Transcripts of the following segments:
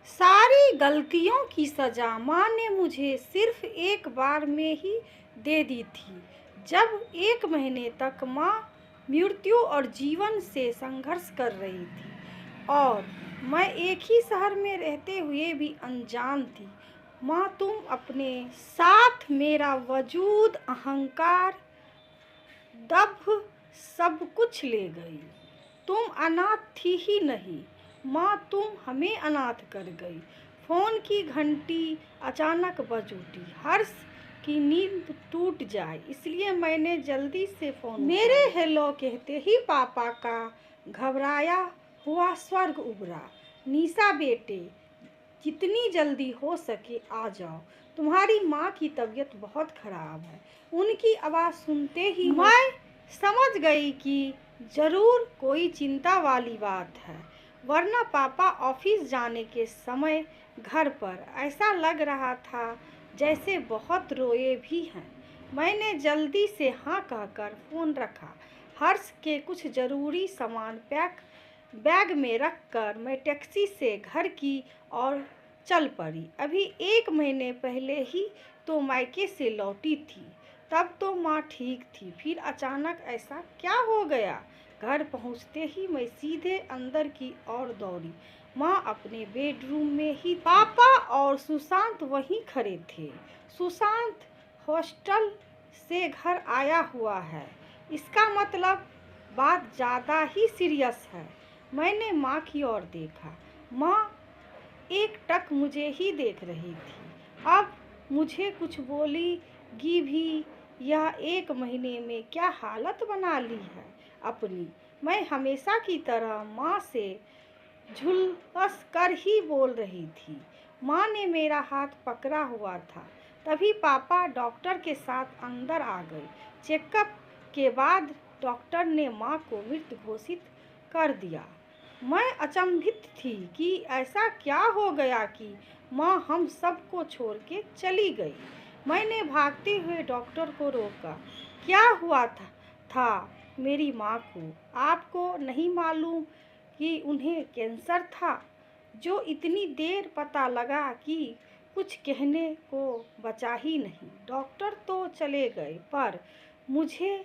सारी गलतियों की सज़ा माँ ने मुझे सिर्फ एक बार में ही दे दी थी, जब 1 महीने तक माँ मृत्यु और जीवन से संघर्ष कर रही थी और मैं एक ही शहर में रहते हुए भी अनजान थी। माँ, तुम अपने साथ मेरा वजूद, अहंकार, दभ सब कुछ ले गई। तुम अनाथ थी ही नहीं माँ, तुम हमें अनाथ कर गई। फोन की घंटी अचानक बज उठी। हर्ष की नींद टूट जाए इसलिए मैंने जल्दी से फोन मेरे हेलो कहते ही पापा का घबराया हुआ स्वर्ग उभरा। निशा बेटे, जितनी जल्दी हो सके आ जाओ, तुम्हारी माँ की तबीयत बहुत खराब है। उनकी आवाज़ सुनते ही मैं समझ गई कि जरूर कोई चिंता वाली बात है, वरना पापा ऑफिस जाने के समय घर पर ऐसा लग रहा था जैसे बहुत रोए भी हैं। मैंने जल्दी से हाँ कहकर फ़ोन रखा। हर्ष के कुछ ज़रूरी सामान बैग में रखकर मैं टैक्सी से घर की ओर चल पड़ी। अभी 1 महीने पहले ही तो मायके से लौटी थी, तब तो माँ ठीक थी, फिर अचानक ऐसा क्या हो गया? घर पहुँचते ही मैं सीधे अंदर की ओर दौड़ी। माँ अपने बेडरूम में ही, पापा और सुशांत वहीं खड़े थे। सुशांत हॉस्टल से घर आया हुआ है, इसका मतलब बात ज़्यादा ही सीरियस है। मैंने माँ की ओर देखा। माँ एकटक मुझे ही देख रही थी। अब मुझे कुछ बोलेगी भी। यह 1 महीने में क्या हालत बना ली है अपनी। मैं हमेशा की तरह माँ से झुलस कर ही बोल रही थी। माँ ने मेरा हाथ पकड़ा हुआ था। तभी पापा डॉक्टर के साथ अंदर आ गए। चेकअप के बाद डॉक्टर ने माँ को मृत घोषित कर दिया। मैं अचंभित थी कि ऐसा क्या हो गया कि माँ हम सबको छोड़ के चली गई। मैंने भागते हुए डॉक्टर को रोका। क्या हुआ था मेरी माँ को? आपको नहीं मालूम कि उन्हें कैंसर था, जो इतनी देर पता लगा कि कुछ कहने को बचा ही नहीं। डॉक्टर तो चले गए पर मुझे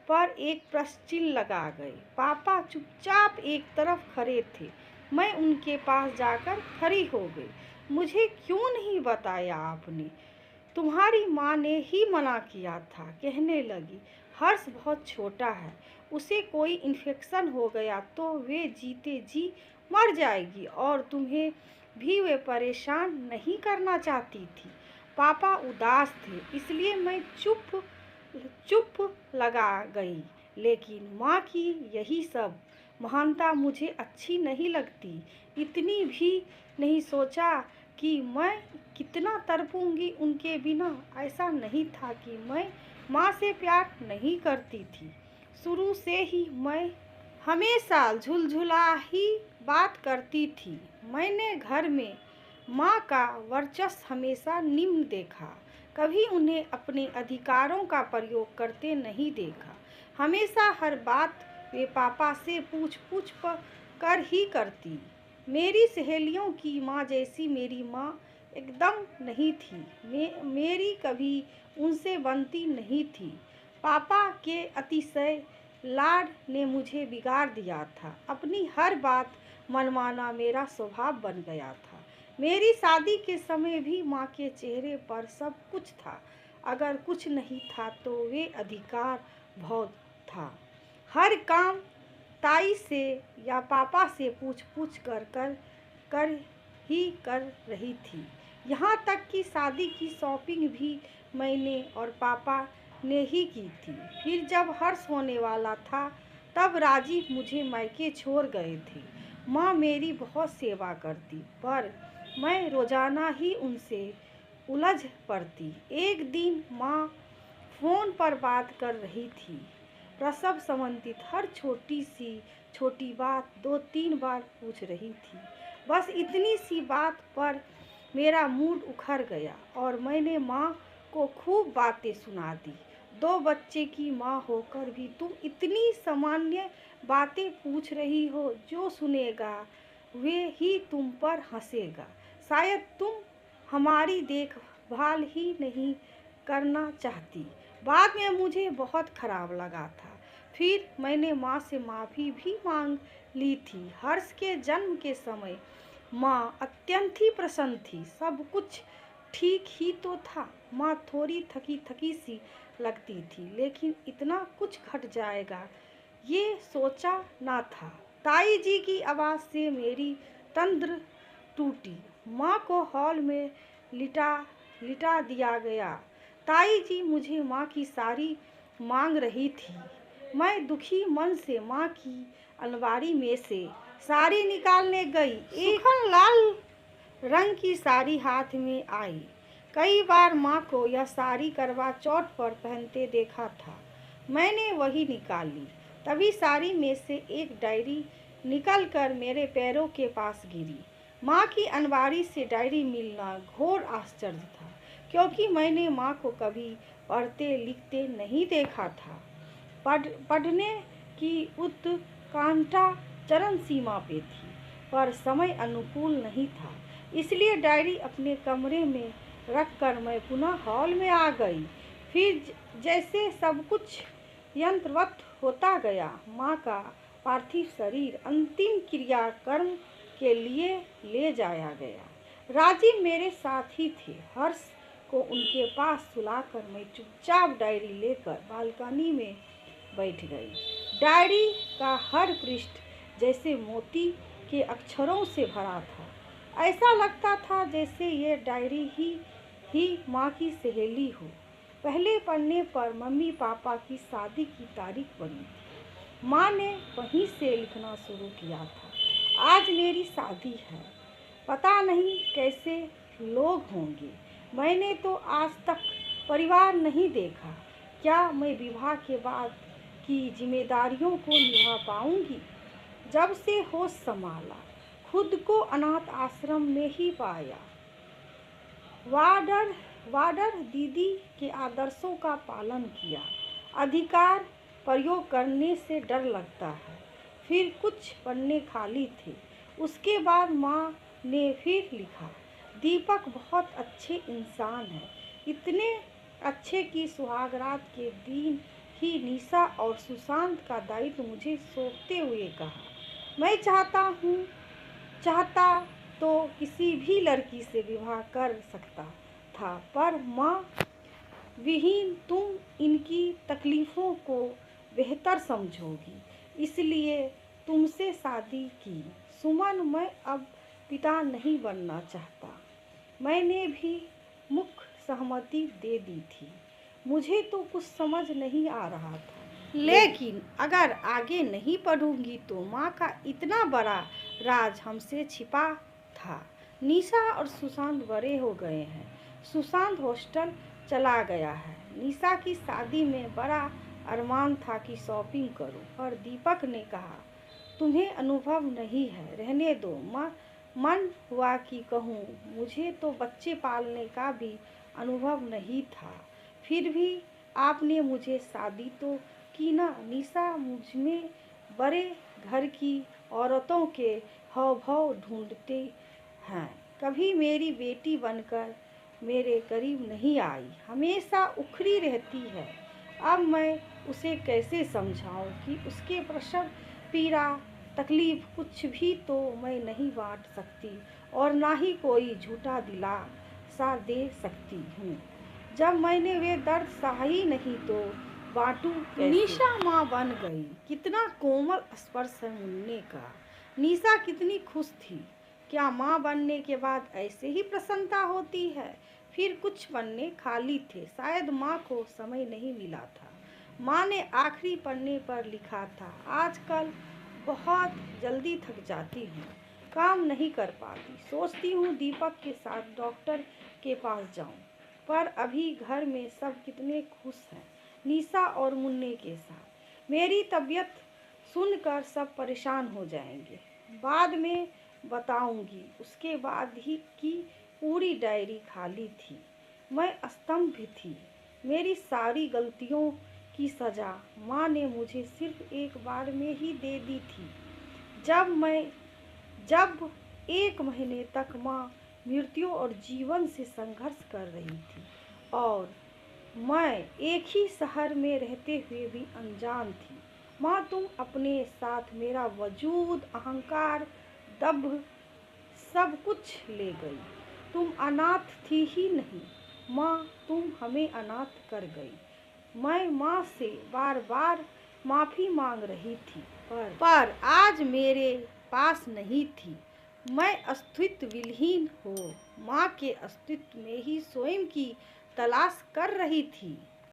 पर एक प्रश्न चिन्ह लगा गए। पापा चुपचाप एक तरफ खड़े थे। मैं उनके पास जाकर खड़ी हो गई। मुझे क्यों नहीं बताया आपने? तुम्हारी माँ ने ही मना किया था, कहने लगी। हर्ष बहुत छोटा है, उसे कोई इन्फेक्शन हो गया तो वे जीते जी मर जाएगी और तुम्हें भी वे परेशान नहीं करना चाहती थी। पापा उदास थे इसलिए मैं चुप लगा गई। लेकिन माँ की यही सब महानता मुझे अच्छी नहीं लगती। इतनी भी नहीं सोचा कि मैं कितना तड़पूंगी उनके बिना। ऐसा नहीं था कि मैं माँ से प्यार नहीं करती थी। शुरू से ही मैं हमेशा झुलझुला ही बात करती थी। मैंने घर में माँ का वर्चस्व हमेशा निम्न देखा, कभी उन्हें अपने अधिकारों का प्रयोग करते नहीं देखा। हमेशा हर बात वे पापा से पूछ कर ही करती। मेरी सहेलियों की माँ जैसी मेरी माँ एकदम नहीं थी। मेरी कभी उनसे बनती नहीं थी। पापा के अतिशय लाड ने मुझे बिगाड़ दिया था। अपनी हर बात मनमाना मेरा स्वभाव बन गया था। मेरी शादी के समय भी माँ के चेहरे पर सब कुछ था। अगर कुछ नहीं था तो वे अधिकार भाव था। हर काम ताई से या पापा से पूछ कर ही कर रही थी। यहाँ तक कि शादी की शॉपिंग भी मैंने और पापा ने ही की थी। फिर जब हर्ष होने वाला था तब राजीव मुझे मायके छोड़ गए थे। माँ मेरी बहुत सेवा करती पर मैं रोजाना ही उनसे उलझ पड़ती। एक दिन माँ फ़ोन पर बात कर रही थी। प्रसव संबंधित हर छोटी बात 2-3 बार पूछ रही थी। बस इतनी सी बात पर मेरा मूड उखड़ गया और मैंने माँ को खूब बातें सुना दी। 2 बच्चे की माँ होकर भी तुम इतनी सामान्य बातें पूछ रही हो, जो सुनेगा वे ही तुम पर हंसेगा। शायद तुम हमारी देखभाल ही नहीं करना चाहती। बाद में मुझे बहुत खराब लगा था। फिर मैंने माँ से माफ़ी भी मांग ली थी। हर्ष के जन्म के समय माँ अत्यंत ही प्रसन्न थी। सब कुछ ठीक ही तो था। माँ थोड़ी थकी थकी सी लगती थी, लेकिन इतना कुछ घट जाएगा ये सोचा ना था। ताई जी की आवाज़ से मेरी तंद्र टूटी। माँ को हॉल में लिटा लिटा दिया गया। ताई जी मुझे माँ की साड़ी मांग रही थी। मैं दुखी मन से माँ की अलमारी में से साड़ी निकालने गई। एक सुखन लाल रंग की साड़ी हाथ में आई। कई बार माँ को यह साड़ी करवा चौथ पर पहनते देखा था। मैंने वही निकाली। तभी साड़ी में से एक डायरी निकलकर मेरे पैरों के पास गिरी। माँ की अलमारी से डायरी मिलना घोर आश्चर्य था, क्योंकि मैंने माँ को कभी पढ़ते लिखते नहीं देखा था। पढ़ने की उत्कंठा चरम सीमा पे थी, पर समय अनुकूल नहीं था। इसलिए डायरी अपने कमरे में रखकर मैं पुनः हॉल में आ गई। फिर जैसे सब कुछ यंत्रवत होता गया। माँ का पार्थिव शरीर अंतिम क्रियाक्रम के लिए ले जाया गया। राजीव मेरे साथ ही थे। हर्ष को उनके पास सुलाकर मैं चुपचाप डायरी लेकर बालकनी में बैठ गई। डायरी का हर पृष्ठ जैसे मोती के अक्षरों से भरा था। ऐसा लगता था जैसे ये डायरी ही माँ की सहेली हो। पहले पन्ने पर मम्मी पापा की शादी की तारीख बनी थी। माँ ने वहीं से लिखना शुरू किया था। आज मेरी शादी है। पता नहीं कैसे लोग होंगे। मैंने तो आज तक परिवार नहीं देखा। क्या मैं विवाह के बाद की जिम्मेदारियों को निभा पाऊंगी? जब से होश संभाला, खुद को अनाथ आश्रम में ही पाया। वार्डर वार्डर दीदी के आदर्शों का पालन किया। अधिकार प्रयोग करने से डर लगता है। फिर कुछ पन्ने खाली थे। उसके बाद माँ ने फिर लिखा, दीपक बहुत अच्छे इंसान हैं। इतने अच्छे कि सुहागरात के दिन ही निशा और सुशांत का दायित्व मुझे सौंपते हुए कहा, मैं चाहता तो किसी भी लड़की से विवाह कर सकता था, पर माँ विहीन तुम इनकी तकलीफ़ों को बेहतर समझोगी, इसलिए तुमसे शादी की। सुमन, मैं अब पिता नहीं बनना चाहता। मैंने भी मुख्य सहमति दे दी थी। मुझे तो कुछ समझ नहीं आ रहा था, लेकिन अगर आगे नहीं पढ़ूंगी तो माँ का इतना बड़ा राज हमसे छिपा था। निशा और सुशांत बड़े हो गए हैं। सुशांत हॉस्टल चला गया है। निशा की शादी में बड़ा अरमान था कि शॉपिंग करूं, पर दीपक ने कहा, तुम्हें अनुभव नहीं है, रहने दो। मन हुआ कि कहूँ, मुझे तो बच्चे पालने का भी अनुभव नहीं था। फिर भी आपने मुझे शादी तो की ना। निशा मुझमें बड़े घर की औरतों के हाव भाव ढूंढते हैं। कभी मेरी बेटी बनकर मेरे करीब नहीं आई, हमेशा उखड़ी रहती है। अब मैं उसे कैसे समझाऊं कि उसके प्रसव पीड़ा तकलीफ कुछ भी तो मैं नहीं बांट सकती, और ना ही कोई झूठा दिलासा दे सकती हूँ। जब मैंने वे दर्द सहा ही नहीं तो बांटू कैसे? निशा माँ बन गई। कितना कोमल स्पर्श है मुन्ने का। निशा कितनी खुश थी। क्या माँ बनने के बाद ऐसे ही प्रसन्नता होती है? फिर कुछ पन्ने खाली थे। शायद माँ को समय नहीं मिला था। माँ ने आखिरी पन्ने पर लिखा था, आजकल बहुत जल्दी थक जाती हूँ, काम नहीं कर पाती। सोचती हूँ दीपक के साथ डॉक्टर के पास जाऊँ, पर अभी घर में सब कितने खुश हैं निशा और मुन्ने के साथ। मेरी तबीयत सुनकर सब परेशान हो जाएंगे। बाद में बताऊंगी। उसके बाद ही की पूरी डायरी खाली थी। मैं स्तंभ थी। मेरी सारी गलतियों की सज़ा माँ ने मुझे सिर्फ एक बार में ही दे दी थी, जब मैं जब 1 महीने तक माँ मृत्यु और जीवन से संघर्ष कर रही थी और मैं एक ही शहर में रहते हुए भी अनजान थी। माँ, तुम अपने साथ मेरा वजूद, अहंकार, दम्भ सब कुछ ले गई। तुम अनाथ थी ही नहीं माँ, तुम हमें अनाथ कर गई। मैं माँ से बार बार माफ़ी मांग रही थी पर आज मेरे पास नहीं थी। मैं अस्तित्व विहीन हो माँ के अस्तित्व में ही स्वयं की तलाश कर रही थी।